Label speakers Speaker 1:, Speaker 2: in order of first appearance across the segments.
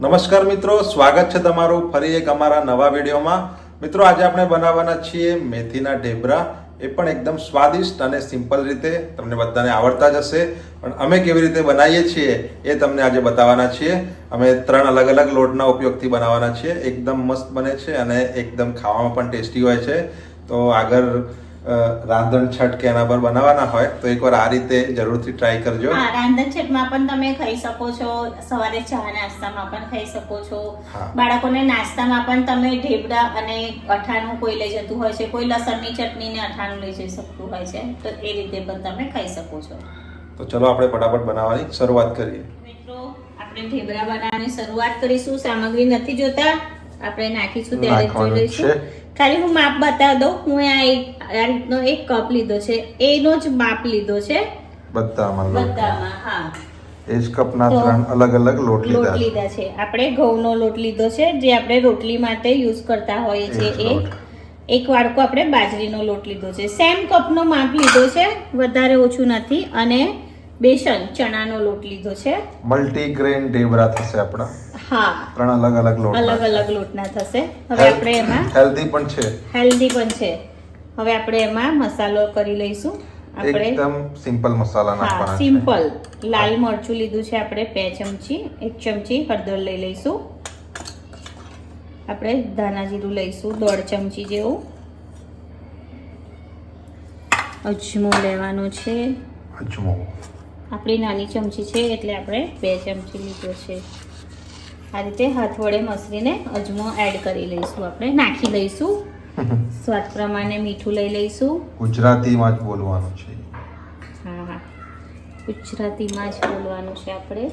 Speaker 1: નમસ્કાર મિત્રો, સ્વાગત છે તમારું ફરી એક અમારા નવા વિડીયોમાં. મિત્રો, આજે આપણે બનાવવાના છીએ મેથીના ઢેબરા. એ પણ એકદમ સ્વાદિષ્ટ અને સિમ્પલ રીતે. તમને બધાને આવડતા જ હશે, પણ અમે કેવી રીતે બનાવીએ છીએ એ તમને આજે બતાવવાના છીએ. અમે 3 અલગ અલગ લોટના ઉપયોગથી બનાવવાના છીએ. એકદમ મસ્ત બને છે અને એકદમ ખાવામાં પણ ટેસ્ટી હોય છે. તો આગળ રાંધણ છઠ કે એના પર બનાવવાના હોય તો એકવાર આ રીતે જરૂરથી ટ્રાય કરજો.
Speaker 2: હા, રાંધણ છઠમાં પણ તમે ખાઈ શકો છો. સવારે ચા નાસ્તામાં પણ ખાઈ શકો છો. બાળકોને નાસ્તામાં પણ તમે ઢેબરા અને અઠાણું કોઈ લઈ જતું હોય છે, કોઈ લસણની ચટણી ને અઠાણું લઈ જઈ શકતું હોય છે, તો એ રીતે પણ તમે ખાઈ શકો છો.
Speaker 1: તો ચલો આપણે ફટાફટ બનાવવાની શરૂઆત કરીએ.
Speaker 2: મિત્રો, આપણે ઢેબરા બનાવવાની શરૂઆત કરીશું. સામગ્રી નથી જોતા, આપણે નાખીશું ત્યારે જોઈ લઈશું. ખાલી હું માપ બતાવી દઉં. હું આ રીતનો 1 કપ લીધો છે, એનો જ માપ લીધો છે બધામાં. હા,
Speaker 1: એ જ કપના 3 અલગ અલગ લોટ
Speaker 2: લીધા છે. આપણે ઘઉંનો લોટ લીધો છે, જે આપણે રોટલી માટે યુઝ કરતા હોઈએ છીએ. એક વાડકો આપણે બાજરીનો લોટ લીધો છે. સેમ કપનો માપ લીધો છે, વધારે ઓછું નથી. અને બેસન ચણાનો લોટ લીધો છે.
Speaker 1: મલ્ટીગ્રેન ઢેબરા થશે આપણા.
Speaker 2: હા,
Speaker 1: 3 અલગ અલગ
Speaker 2: લોટના થશે. હવે આપણે એમાં
Speaker 1: હેલ્ધી પણ છે.
Speaker 2: હવે આપણે એમાં મસાલો કરી લઈશું. આપણે
Speaker 1: એકદમ સિમ્પલ મસાલા નાખવાના છે.
Speaker 2: સિમ્પલ લાલ મરચું લીધું છે આપણે 2 ચમચી. 1 ચમચી હળદર લઈ લઈશું. આપણે ધાણા જીરું લઈશું 1.5 ચમચી જેવું. અજમો લેવાનો છે. આપણી નાની ચમચી છે એટલે આપણે 2 ચમચી લીધો છે. આ રીતે હાથ વડે મસળીને અજમો એડ કરી લઈશું. આપણે નાખી લઈશું. સ્વાદ પ્રમાણે મીઠું લઈ લઈશું.
Speaker 1: ગુજરાતીમાં જ બોલવાનું છે.
Speaker 2: હા, ગુજરાતીમાં જ બોલવાનું છે. આપણે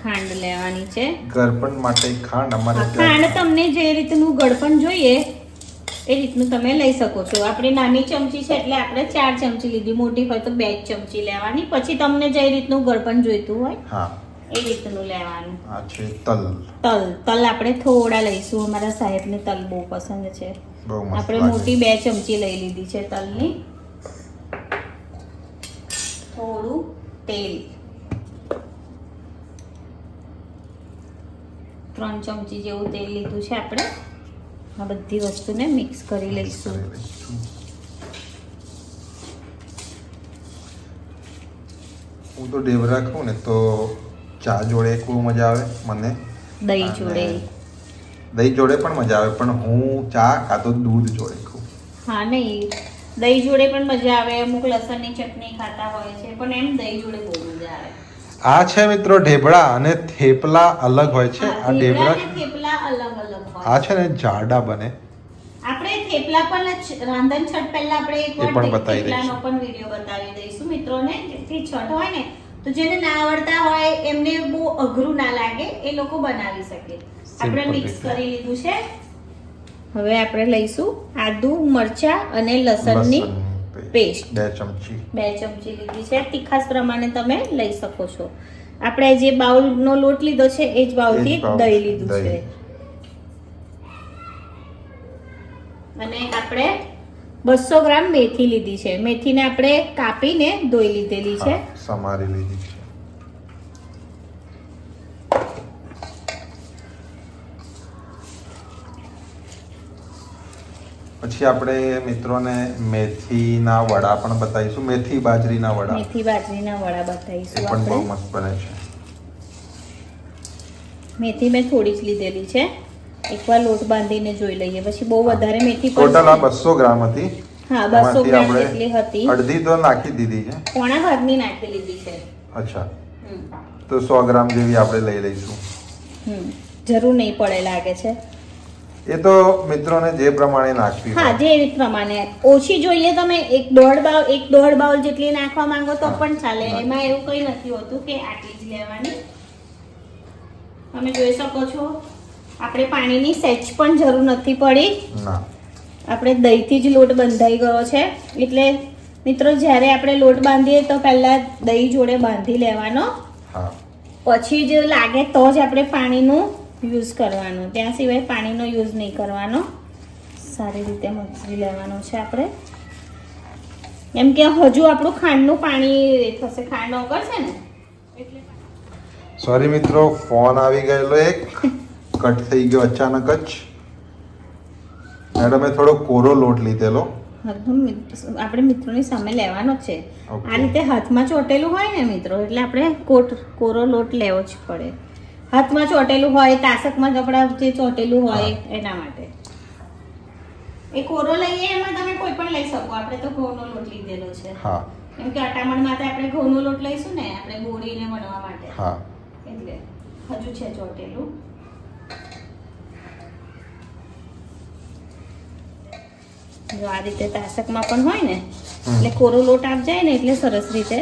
Speaker 2: ખાંડ લેવાની છે.
Speaker 1: ગળપણ માટે ખાંડ
Speaker 2: તમને જે રીતનું ગળપણ જોઈએ એ રીતનું તમે લઈ શકો છો. આપણી નાની ચમચી છે એટલે આપણે 4 ચમચી લીધી. મોટી હોય તો 2 ચમચી લેવાની. પછી તમને જે રીતનું ગળપણ જોઈતું હોય એ રીતનું લેવાનું.
Speaker 1: આ છે તલ.
Speaker 2: આપણે થોડા લઈશું. અમારા સાહેબને તલ બહુ પસંદ છે. આપણે મોટી 2 ચમચી લઈ લીધી છે તલની. થોડું તેલ 3 ચમચી જેવું તેલ લીધું છે. આપણે આ બધી વસ્તુને મિક્સ કરી લઈશું.
Speaker 1: હું તો ઢેબરા ખાઉં ને તો ચા જોડે ખૂબ મજા આવે મને.
Speaker 2: દહીં
Speaker 1: જોડે પણ મજા આવે, પણ હું ચા કાં તો દૂધ જોડે ખાઉં.
Speaker 2: હા, નહીં, દહીં જોડે પણ મજા આવે. અમુક લસણની ચટણી ખાતા હોય છે, પણ એમ દહીં જોડે બહુ મજા આવે.
Speaker 1: આ છે મિત્રો ઢેબરા, અને થેપલા અલગ હોય છે. આ ઢેબરા
Speaker 2: થેપલા અલગ હોય.
Speaker 1: આ છે ને જાડા બને.
Speaker 2: આપણે થેપલા પણ રાંધણ છઠ પહેલા આપણે એકવાર થેપલાનો પણ વિડિયો બતાવી દઈશું મિત્રોને. જેથી છઠ હોય ને તો જેને ના આવડતા હોય એમને બહુ અઘરું ના લાગે, એ લોકો બનાવી શકે. આપણે મિક્સ કરી લીધું છે. હવે આપણે લઈશું આદુ, મરચા અને લસણની પેસ્ટ 2 ચમચી લીધી છે. તીખાસ પ્રમાણે તમે લઈ શકો છો. આપણે જે બાઉલનો લોટ લીધો છે એ જ બાઉલથી દહીં લીધું છે. અને આપણે 200 ગ્રામ મેથી લીધી છે. મેથીને આપણે કાપીને ધોઈ લીધેલી છે,
Speaker 1: સમારી લીધી છે. પછી આપણે મિત્રોને મેથીના વડા પણ બતાવીશું. મેથી બાજરીના વડા
Speaker 2: બતાવીશું.
Speaker 1: પણ બહુ મસ્ત બને છે.
Speaker 2: મેથી મેં થોડી જ લીધેલી છે. એકવાર લોટ બાંધીને જોઈ લઈએ, પછી બહુ વધારે મેથી
Speaker 1: ટોટલ આ 200 ગ્રામ હતી.
Speaker 2: હા, 200 ગ્રામ જેટલી હતી.
Speaker 1: અડધી તો નાખી દીધી છે.
Speaker 2: પોણા ભાગની નાખી લીધી છે.
Speaker 1: અચ્છા, તો 100 ગ્રામ જેવી આપણે લઈ લઈશું.
Speaker 2: જરૂર નહીં પડે લાગે છે.
Speaker 1: એ તો મિત્રોને જે પ્રમાણે નાખવી.
Speaker 2: હા, જે પ્રમાણે. ઓછી જોઈએ તમે 1.5 બાઉલ જેટલી નાખવા માંગો તો પણ ચાલે. એમાં એવું કંઈ નથી હોતું કે આટલી જ લેવાની. તમે જોઈ શકો છો આપણે પાણીની સહેજ પણ જરૂર નથી પડી. આપણે દહીંથી જ લોટ બંધાઈ ગયો છે. એટલે મિત્રો, જ્યારે આપણે લોટ બાંધીએ તો પહેલા દહીં જોડે બાંધી લેવાનો. પછી જ લાગે તો જ આપણે પાણીનું યુઝ કરવાનો. ત્યાં સિવાય પાણીનો યુઝ નહીં કરવાનો. સારી રીતે મસળી લેવાનું છે આપણે. એમ કે હજુ આપણું ખાંડનું પાણી થશે, ખાંડ ઓગળશે ને એટલે
Speaker 1: સોરી મિત્રો, ફોન આવી ગયેલો એક કટ થઈ ગયો અચાનક જ. મેડમે થોડો કોરો લોટ લીધેલો.
Speaker 2: આપણે મિત્રોની સામે લેવાનો જ છે.
Speaker 1: Okay.
Speaker 2: આ રીતે હાથમાં ચોટેલું હોય ને મિત્રો, એટલે આપણે કોરો લોટ લેવો જ પડે. હાથમાં ચોટેલું હોય, તાસકમાં કપડા જે ચોટેલું હોય એના માટે. એ કોરો લઈએ એમાં તમે કોઈ પણ લઈ શકો. આપણે તો ઘઉંનો લોટ લીધેલો છે.
Speaker 1: હા
Speaker 2: કેમ કે અટામણ માટે આપણે ઘઉંનો લોટ લઈશું ને, આપણે બોરીને વણવા માટે.
Speaker 1: હા.
Speaker 2: એટલે હજુ છે ચોટેલું. જો આ રીતે તાસકમાં પણ હોય ને, એટલે કોરો લોટ આપ જાય ને એટલે સરસ રીતે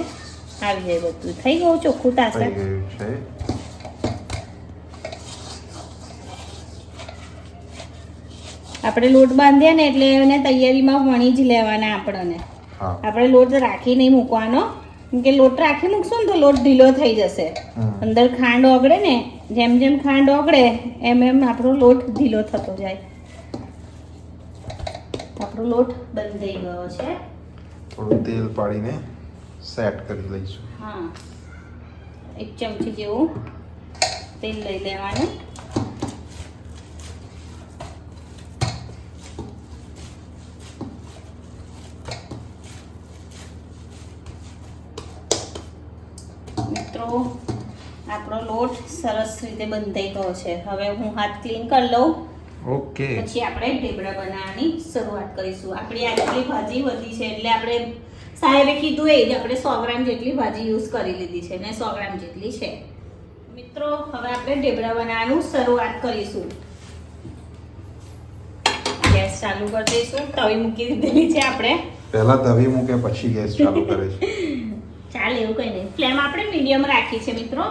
Speaker 2: આવી જાય બધું. થઈ ગયું ચોખ્ખું તાસક.
Speaker 1: થઈ ગયું છે.
Speaker 2: આપણે લોટ બાંધ્યા ને એટલે એને તૈયારીમાં વણી જ લેવાના આપણને.
Speaker 1: હા.
Speaker 2: આપણે લોટ રાખી નહીં મૂકવાનો, કેમ કે લોટ રાખી મૂકશું ને તો લોટ ઢીલો થઈ જશે. અંદર ખાંડ ઓગળે ને, જેમ જેમ ખાંડ ઓગળે એમ એમ આપણો લોટ ઢીલો થતો જાય. આપણો લોટ બંધાઈ ગયો છે.
Speaker 1: થોડું તેલ પાડીને સેટ કરી લઈશું.
Speaker 2: હા, 1 ચમચી જેવું તેલ લઈ લેવાનું. મિત્રો આપણો લોટ સરસ રીતે બંધાઈ ગયો છે. હવે હું હાથ ક્લીન કરી લઉં,
Speaker 1: ઓકે.
Speaker 2: પછી આપણે ઢેબરા બનાવવાની શરૂઆત કરીશું. આપણી આટલી ભાજી વધી છે એટલે આપણે સાહેબે કીધું એ જ આપણે 100 ગ્રામ જેટલી ભાજી યુઝ કરી લીધી છે ને 100 ગ્રામ જેટલી છે. મિત્રો હવે આપણે ઢેબરા બનાવવાનું શરૂઆત કરીશું. ગેસ ચાલુ કરી દઈશું. તવી મૂકી દીધેલી છે આપણે.
Speaker 1: પહેલા તવી મૂકે પછી ગેસ ચાલુ કરે છે.
Speaker 2: ચાલે એવું કઈ નહીં. ફ્લેમ આપણે મીડિયમ રાખી છે મિત્રો.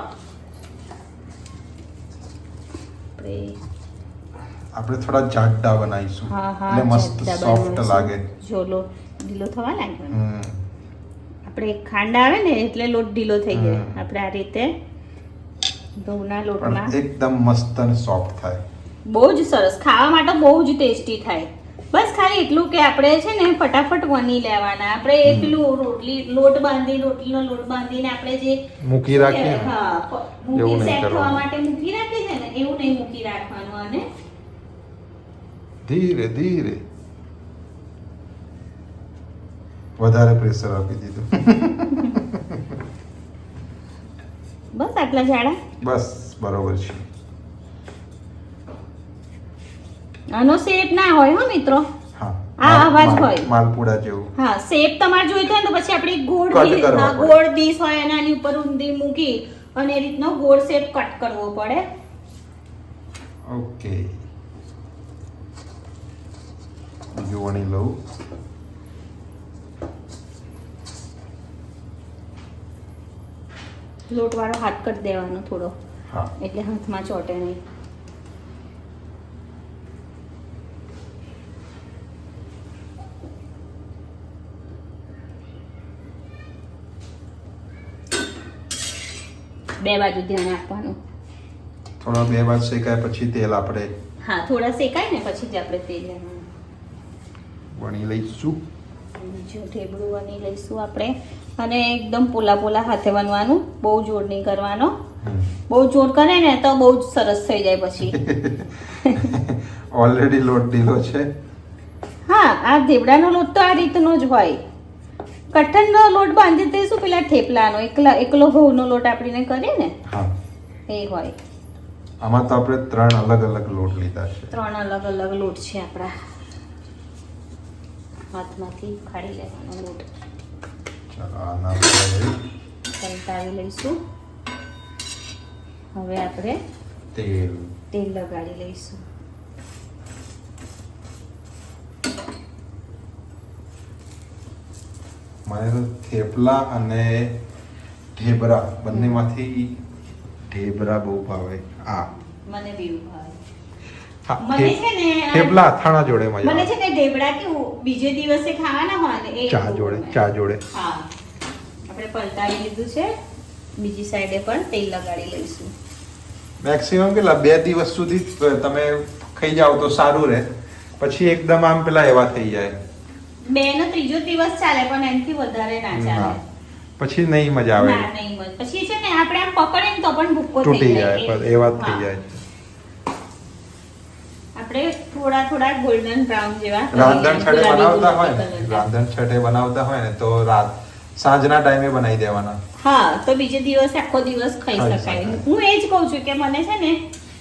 Speaker 1: આપણે થોડા જાડા બનાવીશું એટલે મસ્ત સોફ્ટ લાગે.
Speaker 2: જો લોટ ઢીલો થવા લાગ્યો. આપણે ખાંડ આવે ને એટલે લોટ ઢીલો થઈ જાય. આપણે આ રીતે ઘઉંના લોટમાં
Speaker 1: એકદમ મસ્ત અને સોફ્ટ થાય.
Speaker 2: બહુ જ સરસ, ખાવા માટે બહુ જ ટેસ્ટી થાય. બસ ખાલી એટલું કે આપણે છે ને ફટાફટ વણી લેવાના. આપણે એકલું રોટલીનો લોટ બાંધીને આપણે જે
Speaker 1: મૂકી રાખીએ ને,
Speaker 2: હા,
Speaker 1: એવું
Speaker 2: મૂકી
Speaker 1: નહીં
Speaker 2: સેટ થવા
Speaker 1: કરવાનું.
Speaker 2: માટે મૂકી રાખીએ છે ને, એવું નહીં મૂકી રાખવાનું. અને
Speaker 1: ધીરે ધીરે. વધારે પ્રેશર આપી દીધું.
Speaker 2: બસ આટલા જાડા.
Speaker 1: બસ બરોબર છે.
Speaker 2: આનો શેપ ના હોય હો મિત્રો.
Speaker 1: હા,
Speaker 2: આ અવાજ હોય.
Speaker 1: માલપુડા જેવું.
Speaker 2: હા, શેપ તમારે જોઈતો હોય ને તો પછી આપણે
Speaker 1: Cut કરવા પડે.
Speaker 2: ગોળ ડીશ હોય અને આની ઉપર ઊંધી મૂકી અને એ રીતનો ગોળ શેપ કટ કરવો પડે.
Speaker 1: ઓકે, બીજું વણી લઉં.
Speaker 2: લોટ વાળો હાથ કરી દેવાનો થોડો,
Speaker 1: હા.
Speaker 2: એટલે હાથમાં ચોટે નહીં. બે બાજુ ધ્યાન આપવાનું.
Speaker 1: થોડા બે બાદ શેકાય પછી તેલ આપણે
Speaker 2: હા, થોડા શેકાય ને પછી જ આપણે તેલ લેવાનું.
Speaker 1: વણી લઈશું.
Speaker 2: બીજું ઢેબરું વણી લઈશું આપણે. અને એકદમ પોલા પોલા હાથે વણવાનું, બહુ જોર નહીં કરવાનો. બહુ જોર કરે ને તો બહુ જ સરસ થઈ જાય પછી.
Speaker 1: ઓલરેડી લોટ ઢીલો છે.
Speaker 2: હા, આ ઢેબરાનો લોટ તો આ રીતનો જ હોય. કઠણનો લોટ બાંધી દઈશું પેલા થેપલાનો. એકલો ઘઉંનો લોટ આપણે કરીએ ને
Speaker 1: હા,
Speaker 2: એ હોય.
Speaker 1: આમાં તો આપણે 3 અલગ અલગ લોટ લીધા છે.
Speaker 2: 3 અલગ અલગ લોટ છે આપણા. હાથમાંથી ખાડી લેવાનો લોટ.
Speaker 1: ચાલો આના આપણે
Speaker 2: પલટાવી લઈશું. હવે આપણે તેલ લગાડી લઈશું.
Speaker 1: મને થેપલા અને ઢેબરા બંનેમાંથી ઢેબરા બહુ ભાવે. આ
Speaker 2: મને બી ભાવે.
Speaker 1: હા,
Speaker 2: મને છે ને
Speaker 1: થેપલા અથાણા જોડે મજા
Speaker 2: મને
Speaker 1: આવે.
Speaker 2: છે ને ઢેબરા કેવું બીજે દિવસે ખાવાના હોય ને એ
Speaker 1: ચા
Speaker 2: બહુ
Speaker 1: જોડે,
Speaker 2: ગમે.
Speaker 1: ચા જોડે.
Speaker 2: હા, આપણે પલટાવી લીધું છે. બીજી સાઈડે પણ તેલ લગાડી લઈશું.
Speaker 1: મેક્સિમમ કેટલા 2 દિવસ સુધી તમે ખાઈ જાવ તો સારું રહે. પછી એકદમ આમ પેલા એવા થઈ જાય.
Speaker 2: 2 નો ત્રીજો દિવસ ચાલે પણ એનાથી વધારે ના ચાલે.
Speaker 1: પછી નહીં મજા આવે
Speaker 2: ના નહીં મત પછી છે ને આપણે આમ પકડીએ ને તો પણ ભૂક્કો થઈ
Speaker 1: તૂટી
Speaker 2: જાય
Speaker 1: જાય પણ એ વાત થઈ
Speaker 2: હા.
Speaker 1: જાય
Speaker 2: આપણે થોડા ગોલ્ડન બ્રાઉન જેવા
Speaker 1: રાંધણ છટે
Speaker 2: ગુલાબી
Speaker 1: બનાવતા હોય
Speaker 2: ગુલાબી
Speaker 1: ને
Speaker 2: colour.
Speaker 1: રાંધણ છટે બનાવતા હોય ને તો સાંજના ટાઈમે બનાવી દેવાના
Speaker 2: હા તો બીજે દિવસે આખો દિવસ ખાઈ
Speaker 1: ખાઈ
Speaker 2: શકાય
Speaker 1: શકાય.
Speaker 2: હું એ જ કહું છું કે મને છે ને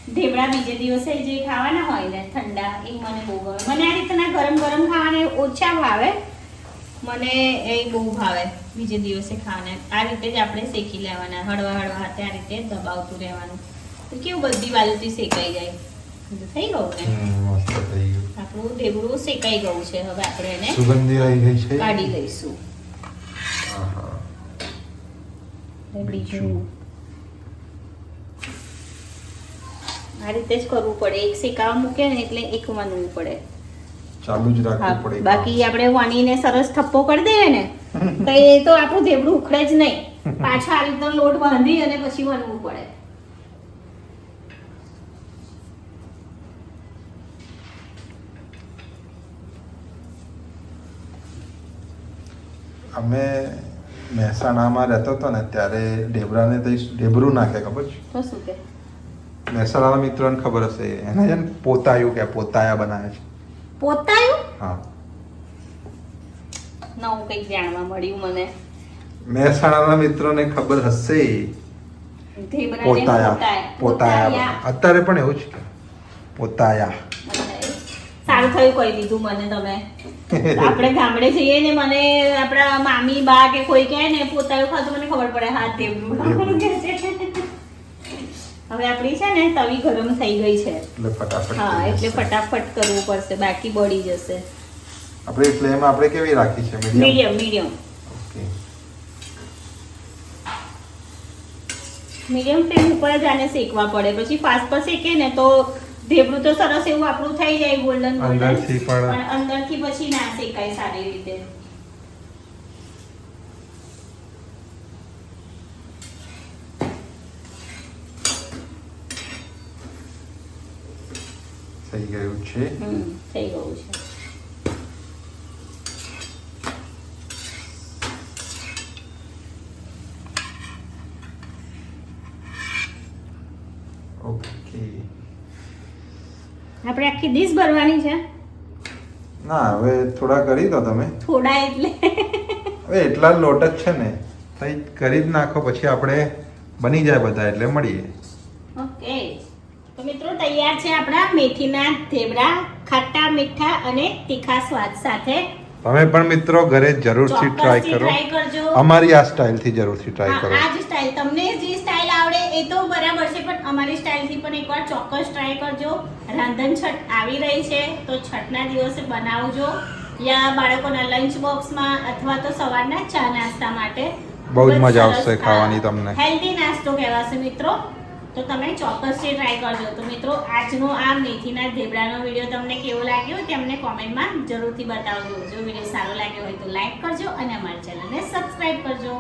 Speaker 2: ઢેબરા બીજે દિવસે જે ખાવાના હોય ને ઠંડા એ મને બહુ ગમે મને આ રીતના ગરમ ગરમ ખાવાના ઓછા ભાવે મને એ બહુ ભાવે બીજે દિવસે ખાવાના આ રીતે જ આપણે શેકી લેવાના હળવા હાથે આ રીતે દબાવતું રહેવાનું તો કેવું બધી બાજુથી શેકાઈ જાય થઈ ગયું ને
Speaker 1: મસ્ત થઈ ગયું
Speaker 2: આપણું ઢેબરું શેકાઈ ગયું છે હવે આપણે એને
Speaker 1: સુગંધી આવી ગઈ છે
Speaker 2: કાઢી લઈશું
Speaker 1: આહા.
Speaker 2: બીજું આ રીતે જ કરવું પડે એક શેકાવા મૂકે ને એટલે એક વણવું પડે
Speaker 1: ચાલુ જ
Speaker 2: હા,
Speaker 1: રાખવું પડે
Speaker 2: બાકી આપણે વણીને સરસ થપ્પો કરી દઈએ ને તો એ તો આપણું ઢેબરું ઉખડે જ નહીં પાછા આ રીતનો લોટ બાંધી અને પછી વણવું પડે
Speaker 1: અમે મહેસાણામાં રહેતો હતો ને ત્યારે ઢેબરાને તો ઢેબરું નાખે ખબર છે
Speaker 2: તો શું કે
Speaker 1: મહેસાણાના મિત્રોને ખબર હશે એને છે ને પોતાયું કે પોતાયા બનાવે છે
Speaker 2: પોતાયું
Speaker 1: હા
Speaker 2: નવું કંઈક જાણવા મળ્યું મને
Speaker 1: મહેસાણાના મિત્રોને ખબર હશે
Speaker 2: ઢેબરાને
Speaker 1: પોતાયા પોતાયા અત્યારે પણ એવું જ કે પોતાયા
Speaker 2: સારું થયું કહી દીધું મને તમે આપણે ગામડે જઈએ ને મને આપણા મામી બા કે કોઈ કહે ને પોતાયું ખાતું મને ખબર પડે હા ઢેબરું કે છે હવે આપણી છે ને તવી ગરમ થઈ ગઈ છે
Speaker 1: એટલે ફટાફટ
Speaker 2: હા
Speaker 1: થઈ
Speaker 2: એટલે
Speaker 1: જશે.
Speaker 2: ફટાફટ કરવું પડશે બાકી બળી જશે
Speaker 1: આપણે ફ્લેમ આપણે કેવી રાખી છે medium
Speaker 2: medium
Speaker 1: okay
Speaker 2: medium flame ઉપર જ આને શેકવા પડે પછી ફાસ્ટ પર શેકે ને તો ઢેબરું તો સરસ એવું આપણું થઈ જાય ગોલ્ડન
Speaker 1: અંદરથી પણ
Speaker 2: પણ અંદરથી પછી ના શેકાય સારી રીતે
Speaker 1: થઈ ગયું છે
Speaker 2: થઈ ગયું છે
Speaker 1: ઓકે
Speaker 2: આપણે આખી ડીશ ભરવાની છે
Speaker 1: ના હવે થોડા કરી દો તમે
Speaker 2: થોડા એટલે
Speaker 1: હવે એટલા જ લોટ જ છે ને કંઈ કરી જ નાખો પછી આપણે બની જાય બધા એટલે મળીએ
Speaker 2: ઓકે તો મિત્રો તૈયાર છે આપણા મેથીના ઢેબરા ખાટા મીઠા અને તીખા સ્વાદ સાથે
Speaker 1: તમે પણ મિત્રો ઘરે જરૂરથી ટ્રાય
Speaker 2: ચોક્કસથી
Speaker 1: કરો
Speaker 2: try કરજો
Speaker 1: અમારી આ સ્ટાઇલથી જરૂરથી ટ્રાય કરો
Speaker 2: આ જ સ્ટાઇલ તમને જે સ્ટાઇલ આવડે એ તો બરાબર છે પણ અમારી સ્ટાઇલથી પણ એકવાર ચોક્કસ ટ્રાય કરજો રાંધણ છઠ આવી રહી છે તો છઠના દિવસે બનાવજો યા બાળકોના લંચ બોક્સમાં અથવા તો સવારના ચા નાસ્તા માટે
Speaker 1: બહુ જ મજા આવશે ખાવાની તમને
Speaker 2: હેલ્ધી નાસ્તો કહેવાશે મિત્રો તો તમે ચોક્કસથી ટ્રાય કરજો તો મિત્રો આજનો આ મેથીના ઢેબરાનો વિડીયો તમને કેવો લાગ્યો તે અમને કોમેન્ટમાં જરૂરથી બતાવજો જો વિડીયો સારો લાગ્યો હોય તો લાઈક કરજો અને અમારી ચેનલને સબસ્ક્રાઇબ કરજો